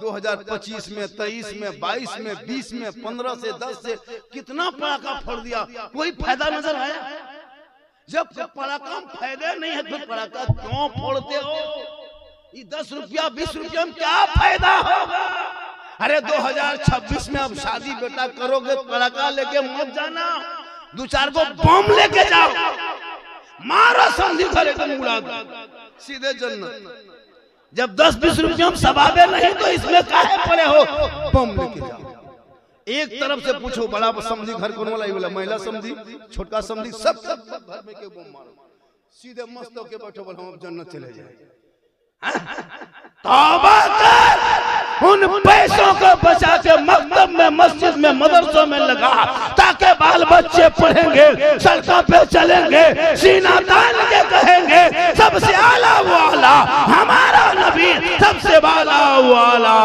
2025 में, 23 में, 22 में, 20 में, 15 से 10 से कितना पटाखा फोड़ दिया, कोई फायदा नजर आया? जब पटाखा में फायदे नहीं है तो पटाखा क्यों फोड़ते हो? ये 10 रुपया 20 रुपया में क्या फायदा होगा? अरे 2026 में अब शादी बेटा करोगे, पटाखा लेके मत जाना, 2-4 को बम लेके जाओ, मारो समझी घर एकदम उड़ा दो, सीधे जन्नत। जब 10-20 रुपया हम सवाबे नहीं तो इसमें काहे पड़े हो? बम लेके जाओ। एक तरफ से पूछो बड़ा समझी घर कौन वाला? ये वाला महिला समझी, छोटका समझी, सब घर में के बम मारो, सीधे मस्त होके बैठो, बोलो हम जन्नत चले जाए। तौबा कर, उन पैसों को बचा के मकतब में, मस्जिद में, मदरसों में लगा, ताकि बाल बच्चे पढ़ेंगे, सड़कों पे चलेंगे, सीना तान के कहेंगे सबसे आला वो आला, हमारा नबी सबसे वाला वो आला।